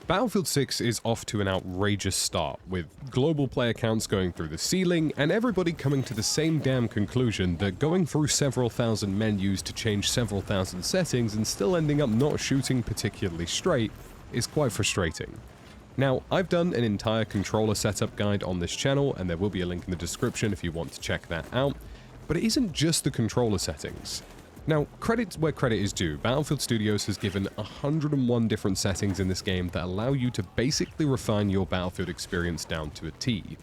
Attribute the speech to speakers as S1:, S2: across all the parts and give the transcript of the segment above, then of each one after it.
S1: Battlefield 6 is off to an outrageous start, with global player counts going through the ceiling, and everybody coming to the same damn conclusion that going through several thousand menus to change several thousand settings and still ending up not shooting particularly straight is quite frustrating. Now, I've done an entire controller setup guide on this channel, and there will be a link in the description if you want to check that out, but it isn't just the controller settings. Now, credit where credit is due, Battlefield Studios has given 101 different settings in this game that allow you to basically refine your Battlefield experience down to a T.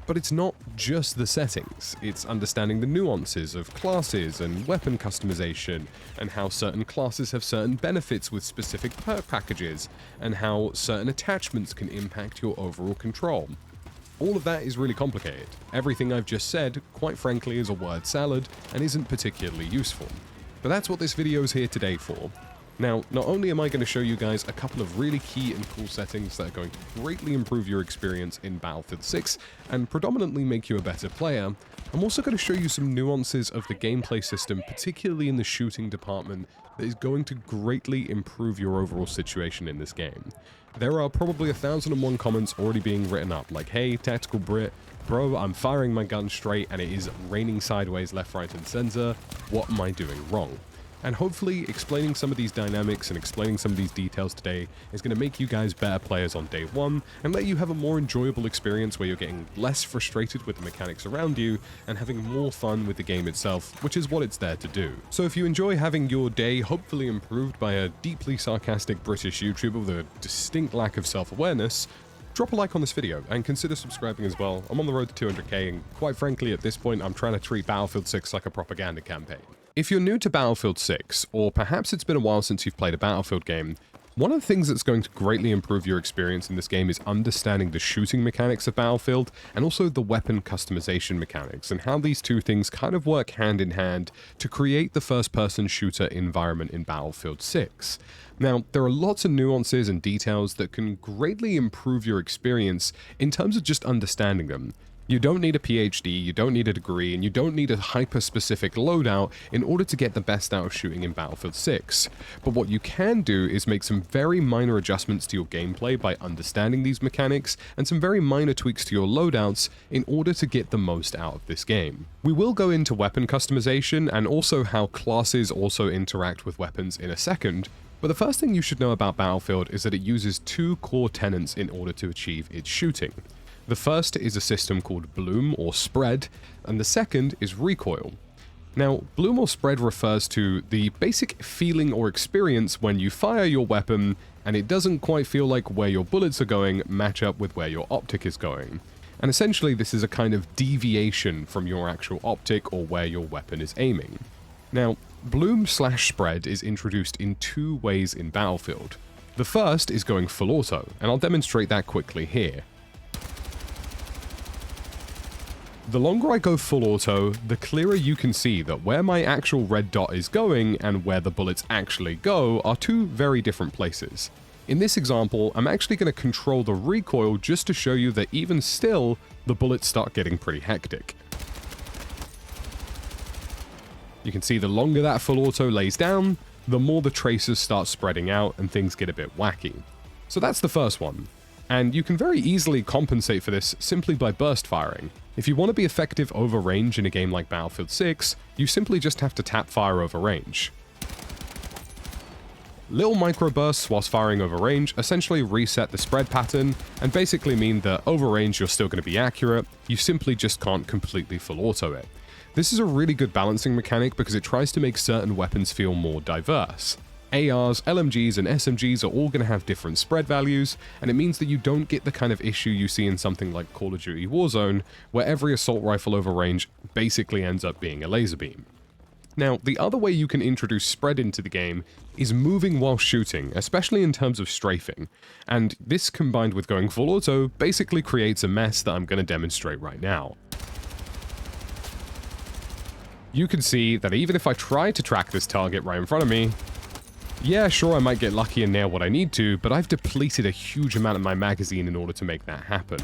S1: But it's not just the settings, it's understanding the nuances of classes and weapon customization, and how certain classes have certain benefits with specific perk packages, and how certain attachments can impact your overall control. All of that is really complicated. Everything I've just said, quite frankly, is a word salad and isn't particularly useful. But that's what this video is here today for. Now, not only am I going to show you guys a couple of really key and cool settings that are going to greatly improve your experience in Battlefield 6 and predominantly make you a better player, I'm also going to show you some nuances of the gameplay system, particularly in the shooting department, that is going to greatly improve your overall situation in this game. There are probably 1,001 comments already being written up, like, hey, Tactical Brit, bro, I'm firing my gun straight and it is raining sideways left, right, and center. What am I doing wrong? And hopefully explaining some of these dynamics and explaining some of these details today is going to make you guys better players on day one and let you have a more enjoyable experience where you're getting less frustrated with the mechanics around you and having more fun with the game itself, which is what it's there to do. So if you enjoy having your day hopefully improved by a deeply sarcastic British YouTuber with a distinct lack of self-awareness, drop a like on this video and consider subscribing as well. I'm on the road to 200k and quite frankly at this point I'm trying to treat Battlefield 6 like a propaganda campaign. If you're new to Battlefield 6, or perhaps it's been a while since you've played a Battlefield game, one of the things that's going to greatly improve your experience in this game is understanding the shooting mechanics of Battlefield and also the weapon customization mechanics and how these two things kind of work hand in hand to create the first-person shooter environment in Battlefield 6. Now, there are lots of nuances and details that can greatly improve your experience in terms of just understanding them. You don't need a PhD, you don't need a degree, and you don't need a hyper-specific loadout in order to get the best out of shooting in Battlefield 6. But what you can do is make some very minor adjustments to your gameplay by understanding these mechanics, and some very minor tweaks to your loadouts in order to get the most out of this game. We will go into weapon customization and also how classes also interact with weapons in a second, but the first thing you should know about Battlefield is that it uses two core tenets in order to achieve its shooting. The first is a system called bloom or spread, and the second is recoil. Now, bloom or spread refers to the basic feeling or experience when you fire your weapon and it doesn't quite feel like where your bullets are going match up with where your optic is going. And essentially this is a kind of deviation from your actual optic or where your weapon is aiming. Now, bloom/spread is introduced in two ways in Battlefield. The first is going full auto, and I'll demonstrate that quickly here. The longer I go full auto, the clearer you can see that where my actual red dot is going and where the bullets actually go are two very different places. In this example, I'm actually going to control the recoil just to show you that even still, the bullets start getting pretty hectic. You can see the longer that full auto lays down, the more the tracers start spreading out and things get a bit wacky. So that's the first one. And you can very easily compensate for this simply by burst firing. If you want to be effective over range in a game like Battlefield 6, you simply just have to tap fire over range. Little microbursts whilst firing over range essentially reset the spread pattern and basically mean that over range you're still going to be accurate, you simply just can't completely full auto it. This is a really good balancing mechanic because it tries to make certain weapons feel more diverse. ARs, LMGs, and SMGs are all going to have different spread values, and it means that you don't get the kind of issue you see in something like Call of Duty Warzone, where every assault rifle over range basically ends up being a laser beam. Now, the other way you can introduce spread into the game is moving while shooting, especially in terms of strafing, and this combined with going full auto basically creates a mess that I'm going to demonstrate right now. You can see that even if I try to track this target right in front of me, yeah, sure, I might get lucky and nail what I need to, but I've depleted a huge amount of my magazine in order to make that happen.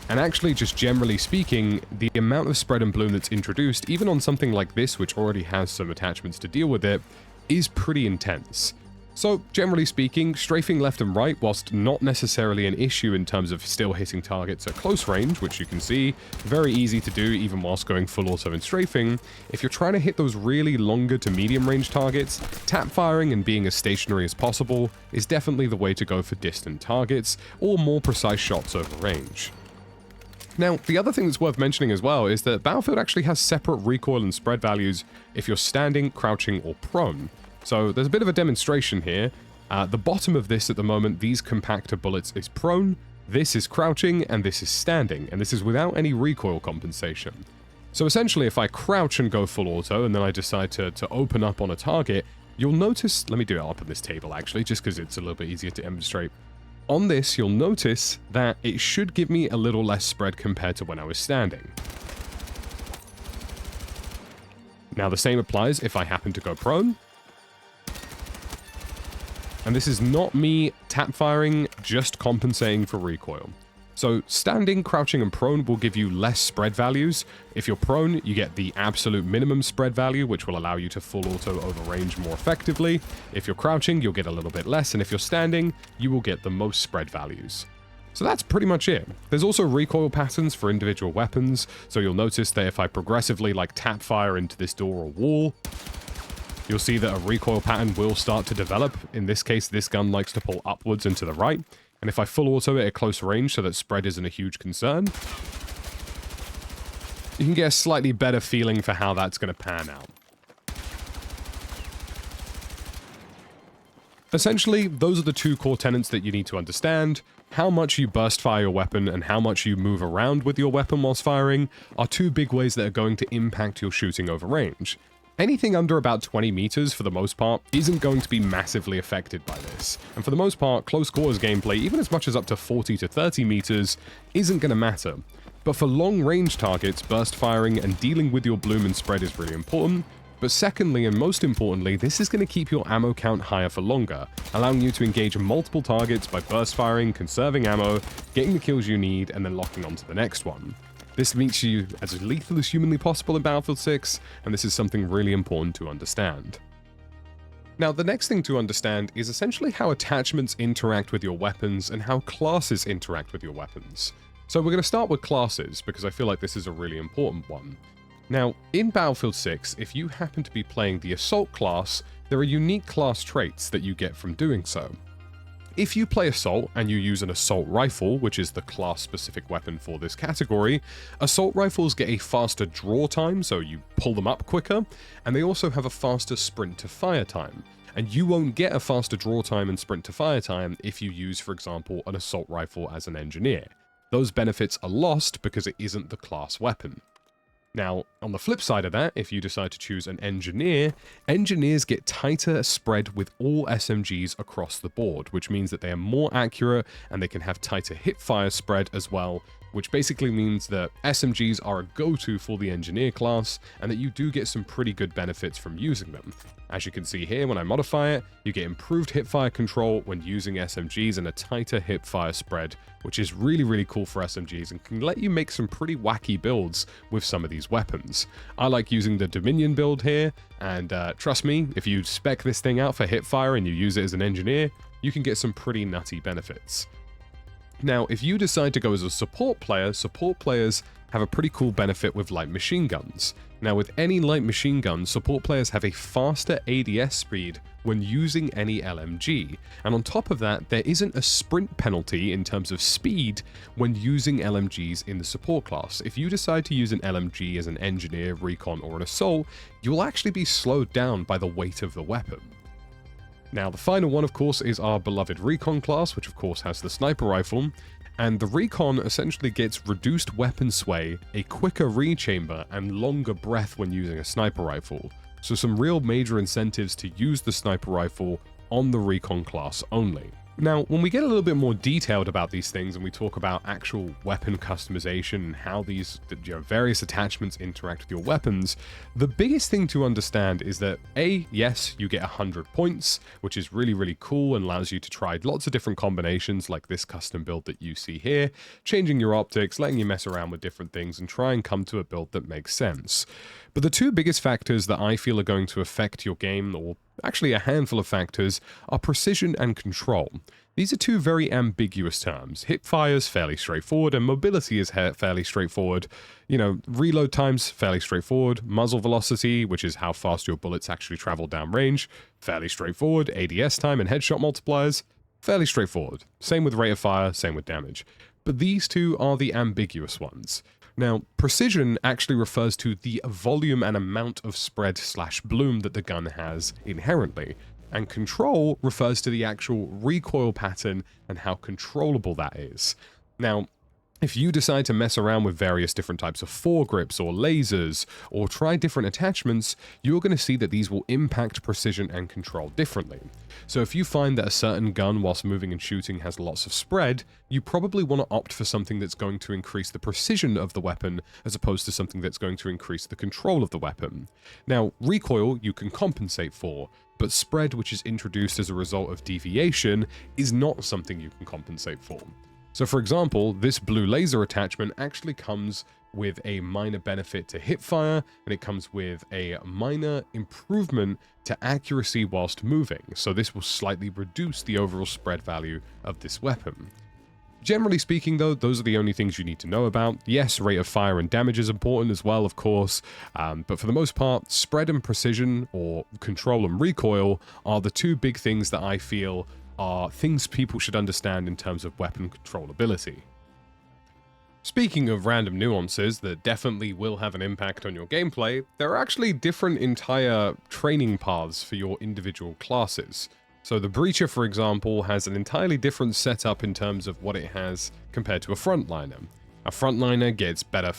S1: And actually, just generally speaking, the amount of spread and bloom that's introduced, even on something like this, which already has some attachments to deal with it, is pretty intense. So, generally speaking, strafing left and right, whilst not necessarily an issue in terms of still hitting targets at close range, which you can see, very easy to do even whilst going full auto and strafing, if you're trying to hit those really longer to medium range targets, tap firing and being as stationary as possible is definitely the way to go for distant targets, or more precise shots over range. Now, the other thing that's worth mentioning as well is that Battlefield actually has separate recoil and spread values if you're standing, crouching, or prone. So there's a bit of a demonstration here. The bottom of this at the moment, these compactor bullets is prone, this is crouching, and this is standing, and this is without any recoil compensation. So essentially, if I crouch and go full auto, and then I decide to open up on a target, you'll notice, let me do it up on this table actually, just because it's a little bit easier to demonstrate. On this, you'll notice that it should give me a little less spread compared to when I was standing. Now the same applies if I happen to go prone. And this is not me tap firing, just compensating for recoil. So standing, crouching, and prone will give you less spread values. If you're prone, you get the absolute minimum spread value, which will allow you to full auto over range more effectively. If you're crouching, you'll get a little bit less, and if you're standing, you will get the most spread values. So that's pretty much it. There's also recoil patterns for individual weapons, so you'll notice that if I progressively tap fire into this door or wall, you'll see that a recoil pattern will start to develop. In this case, this gun likes to pull upwards and to the right. And if I full auto it at close range so that spread isn't a huge concern, you can get a slightly better feeling for how that's going to pan out. Essentially, those are the two core tenets that you need to understand. How much you burst fire your weapon and how much you move around with your weapon whilst firing are two big ways that are going to impact your shooting over range. Anything under about 20 meters, for the most part, isn't going to be massively affected by this. And for the most part, close quarters gameplay, even as much as up to 40 to 30 meters, isn't going to matter. But for long-range targets, burst firing and dealing with your bloom and spread is really important. But secondly, and most importantly, this is going to keep your ammo count higher for longer, allowing you to engage multiple targets by burst firing, conserving ammo, getting the kills you need, and then locking onto the next one. This makes you as lethal as humanly possible in Battlefield 6, and this is something really important to understand. Now, the next thing to understand is essentially how attachments interact with your weapons and how classes interact with your weapons. So we're going to start with classes, because I feel like this is a really important one. Now, in Battlefield 6, if you happen to be playing the Assault class, there are unique class traits that you get from doing so. If you play Assault and you use an Assault Rifle, which is the class-specific weapon for this category, Assault Rifles get a faster draw time, so you pull them up quicker, and they also have a faster sprint to fire time. And you won't get a faster draw time and sprint to fire time if you use, for example, an Assault Rifle as an engineer. Those benefits are lost because it isn't the class weapon. Now, on the flip side of that, if you decide to choose an engineer, engineers get tighter spread with all SMGs across the board, which means that they are more accurate and they can have tighter hip-fire spread as well, which basically means that SMGs are a go-to for the engineer class and that you do get some pretty good benefits from using them. As you can see here, when I modify it, you get improved hipfire control when using SMGs and a tighter hipfire spread, which is really, really cool for SMGs and can let you make some pretty wacky builds with some of these weapons. I like using the Dominion build here, and trust me, if you spec this thing out for hipfire and you use it as an engineer, you can get some pretty nutty benefits. Now, if you decide to go as a support players have a pretty cool benefit with light machine guns. Now, with any light machine gun, support players have a faster ADS speed when using any LMG, and on top of that, there isn't a sprint penalty in terms of speed when using LMGs in the support class. If you decide to use an LMG as an engineer, recon, or an assault, you'll actually be slowed down by the weight of the weapon. Now, the final one, of course, is our beloved Recon class, which of course has the sniper rifle, and the Recon essentially gets reduced weapon sway, a quicker rechamber, and longer breath when using a sniper rifle. So some real major incentives to use the sniper rifle on the Recon class only. Now, when we get a little bit more detailed about these things and we talk about actual weapon customization and how these various attachments interact with your weapons, the biggest thing to understand is that yes, you get 100 points, which is really, really cool and allows you to try lots of different combinations like this custom build that you see here, changing your optics, letting you mess around with different things and try and come to a build that makes sense. But the two biggest factors that I feel are going to affect your game, or actually a handful of factors, are precision and control. These are two very ambiguous terms. Hipfire is fairly straightforward, and mobility is fairly straightforward. You know, reload time's fairly straightforward. Muzzle velocity, which is how fast your bullets actually travel downrange, fairly straightforward. ADS time and headshot multipliers, fairly straightforward. Same with rate of fire, same with damage. But these two are the ambiguous ones. Now, precision actually refers to the volume and amount of spread/bloom that the gun has inherently, and control refers to the actual recoil pattern and how controllable that is. Now, if you decide to mess around with various different types of foregrips or lasers, or try different attachments, you're going to see that these will impact precision and control differently. So if you find that a certain gun whilst moving and shooting has lots of spread, you probably want to opt for something that's going to increase the precision of the weapon as opposed to something that's going to increase the control of the weapon. Now, recoil you can compensate for, but spread, which is introduced as a result of deviation, is not something you can compensate for. So for example, this blue laser attachment actually comes with a minor benefit to hipfire, and it comes with a minor improvement to accuracy whilst moving, so this will slightly reduce the overall spread value of this weapon. Generally speaking though, those are the only things you need to know about. Yes, rate of fire and damage is important as well, of course, but for the most part, spread and precision, or control and recoil, are the two big things that I feel are things people should understand in terms of weapon controllability. Speaking of random nuances that definitely will have an impact on your gameplay, there are actually different entire training paths for your individual classes. So the Breacher, for example, has an entirely different setup in terms of what it has compared to a Frontliner. A Frontliner gets better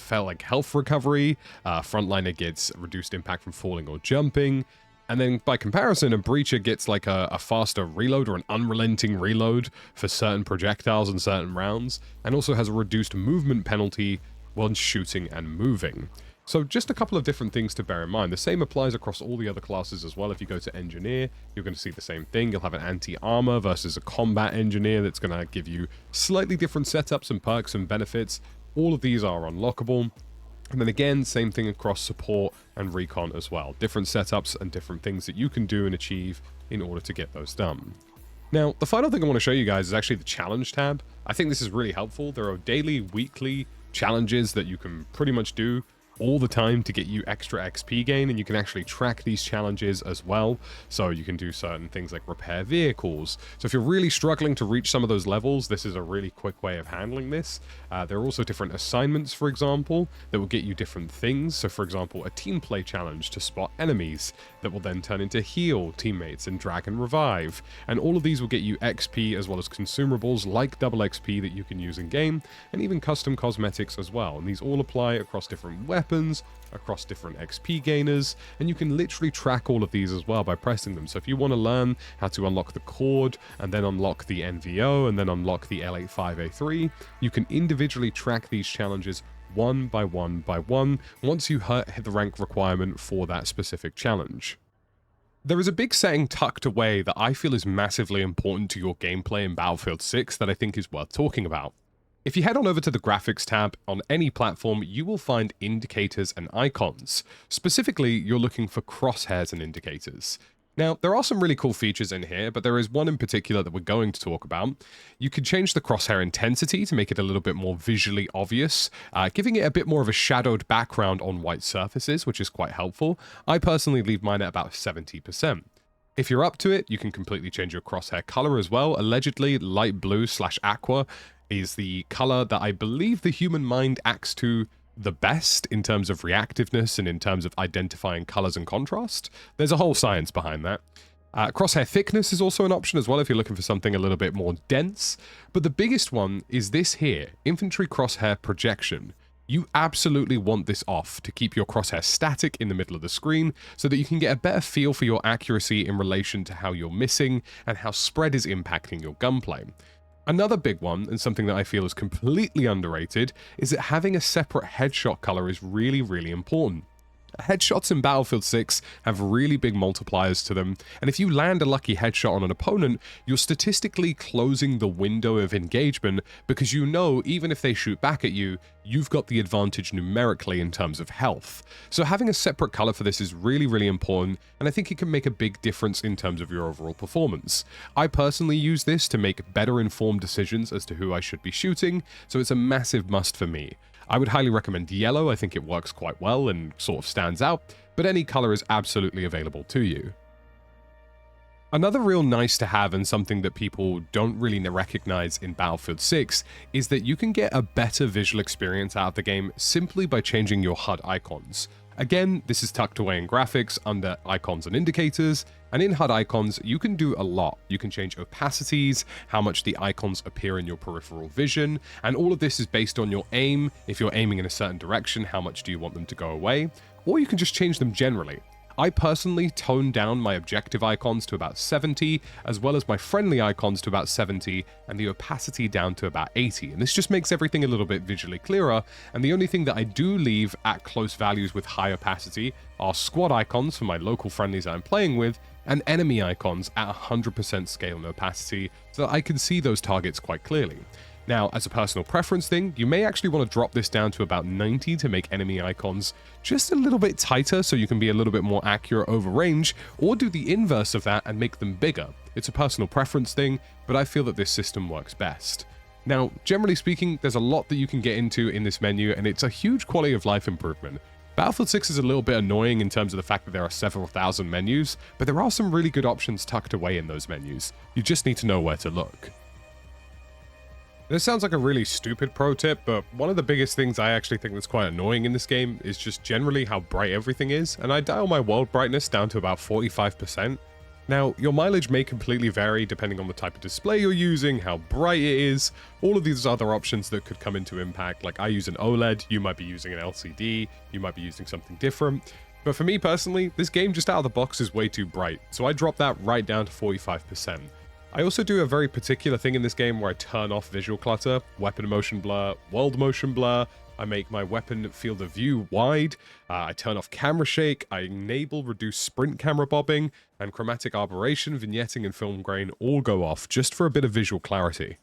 S1: health recovery, a Frontliner gets reduced impact from falling or jumping, and then by comparison, a Breacher gets like a faster reload or an unrelenting reload for certain projectiles and certain rounds, and also has a reduced movement penalty when shooting and moving. So just a couple of different things to bear in mind. The same applies across all the other classes as well. If you go to Engineer, you're going to see the same thing. You'll have an anti-armor versus a Combat Engineer that's going to give you slightly different setups and perks and benefits. All of these are unlockable. And then again, same thing across support and recon as well. Different setups and different things that you can do and achieve in order to get those done. Now, the final thing I want to show you guys is actually the challenge tab. I think this is really helpful. There are daily, weekly challenges that you can pretty much do all the time to get you extra XP gain, and you can actually track these challenges as well. So you can do certain things like repair vehicles. So if you're really struggling to reach some of those levels, this is a really quick way of handling this. There are also different assignments, for example, that will get you different things. So for example, a team play challenge to spot enemies that will then turn into heal teammates and drag and revive. And all of these will get you XP as well as consumables like double XP that you can use in game, and even custom cosmetics as well. And these all apply across different weapons, across different XP gainers, and you can literally track all of these as well by pressing them. So if you want to learn how to unlock the Cord, and then unlock the NVO, and then unlock the L85A3, you can individually track these challenges one by one by one once you hit the rank requirement for that specific challenge. There is a big setting tucked away that I feel is massively important to your gameplay in Battlefield 6 that I think is worth talking about. If you head on over to the graphics tab on any platform, you will find indicators and icons. Specifically, you're looking for crosshairs and indicators. Now, there are some really cool features in here, but there is one in particular that we're going to talk about. You can change the crosshair intensity to make it a little bit more visually obvious, giving it a bit more of a shadowed background on white surfaces, which is quite helpful. I personally leave mine at about 70%. If you're up to it, you can completely change your crosshair color as well. Allegedly, light blue/aqua is the color that I believe the human mind acts to the best in terms of reactiveness and in terms of identifying colors and contrast. There's a whole science behind that. Crosshair thickness is also an option as well if you're looking for something a little bit more dense. But the biggest one is this here, infantry crosshair projection. You absolutely want this off to keep your crosshair static in the middle of the screen so that you can get a better feel for your accuracy in relation to how you're missing and how spread is impacting your gunplay. Another big one, and something that I feel is completely underrated, is that having a separate headshot color is really, really important. Headshots in Battlefield 6 have really big multipliers to them, and if you land a lucky headshot on an opponent, you're statistically closing the window of engagement because you know even if they shoot back at you, you've got the advantage numerically in terms of health. So having a separate color for this is really, really important, and I think it can make a big difference in terms of your overall performance. I personally use this to make better informed decisions as to who I should be shooting, so it's a massive must for me. I would highly recommend yellow. I think it works quite well and sort of stands out, but any color is absolutely available to you. Another real nice to have and something that people don't really recognize in Battlefield 6 is that you can get a better visual experience out of the game simply by changing your HUD icons. Again, this is tucked away in graphics under icons and indicators, and in HUD icons you can do a lot. You can change opacities, how much the icons appear in your peripheral vision, and all of this is based on your aim. If you're aiming in a certain direction, how much do you want them to go away? Or you can just change them generally. I personally toned down my objective icons to about 70, as well as my friendly icons to about 70, and the opacity down to about 80. And this just makes everything a little bit visually clearer, and the only thing that I do leave at close values with high opacity are squad icons for my local friendlies I'm playing with, and enemy icons at 100% scale and opacity, so that I can see those targets quite clearly. Now, as a personal preference thing, you may actually want to drop this down to about 90 to make enemy icons just a little bit tighter so you can be a little bit more accurate over range, or do the inverse of that and make them bigger. It's a personal preference thing, but I feel that this system works best. Now, generally speaking, there's a lot that you can get into in this menu, and it's a huge quality of life improvement. Battlefield 6 is a little bit annoying in terms of the fact that there are several thousand menus, but there are some really good options tucked away in those menus. You just need to know where to look. This sounds like a really stupid pro tip, but one of the biggest things I actually think that's quite annoying in this game is just generally how bright everything is, and I dial my world brightness down to about 45%. Now, your mileage may completely vary depending on the type of display you're using, how bright it is, all of these other options that could come into impact. Like I use an OLED, you might be using an LCD, you might be using something different. But for me personally, this game just out of the box is way too bright, so I drop that right down to 45%. I also do a very particular thing in this game where I turn off visual clutter, weapon motion blur, world motion blur, I make my weapon field of view wide, I turn off camera shake, I enable reduce sprint camera bobbing, and chromatic aberration, vignetting, and film grain all go off just for a bit of visual clarity.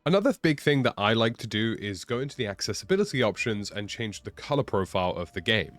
S1: Another big thing that I like to do is go into the accessibility options and change the color profile of the game.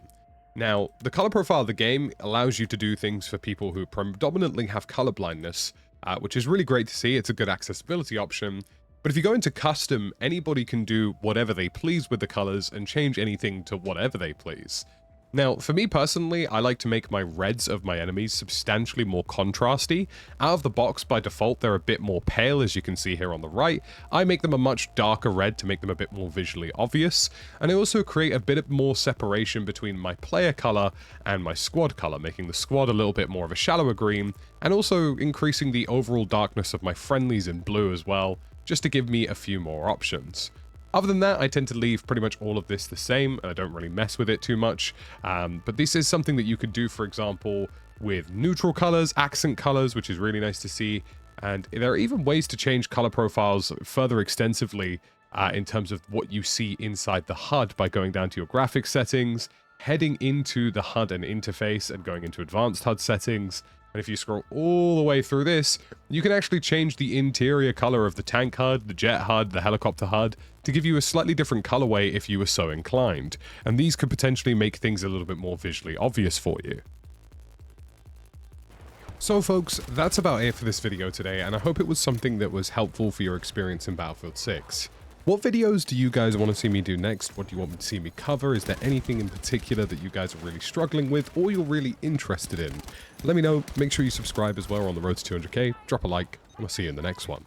S1: Now, the color profile of the game allows you to do things for people who predominantly have color blindness, which is really great to see. It's a good accessibility option. But if you go into custom, anybody can do whatever they please with the colors and change anything to whatever they please. Now, for me personally, I like to make my reds of my enemies substantially more contrasty. Out of the box, by default, they're a bit more pale, as you can see here on the right. I make them a much darker red to make them a bit more visually obvious. And I also create a bit more separation between my player color and my squad color, making the squad a little bit more of a shallower green, and also increasing the overall darkness of my friendlies in blue as well, just to give me a few more options. Other than that, I tend to leave pretty much all of this the same, and I don't really mess with it too much. But this is something that you could do, for example, with neutral colors, accent colors, which is really nice to see. And there are even ways to change color profiles further extensively in terms of what you see inside the HUD by going down to your graphics settings, heading into the HUD and interface, and going into advanced HUD settings. And if you scroll all the way through this, you can actually change the interior color of the tank HUD, the jet HUD, the helicopter HUD, to give you a slightly different colorway if you were so inclined. And these could potentially make things a little bit more visually obvious for you. So folks, that's about it for this video today, and I hope it was something that was helpful for your experience in Battlefield 6. What videos do you guys want to see me do next? What do you want me to see me cover? Is there anything in particular that you guys are really struggling with or you're really interested in? Let me know. Make sure you subscribe as well. We're on the road to 200k. Drop a like, and I'll see you in the next one.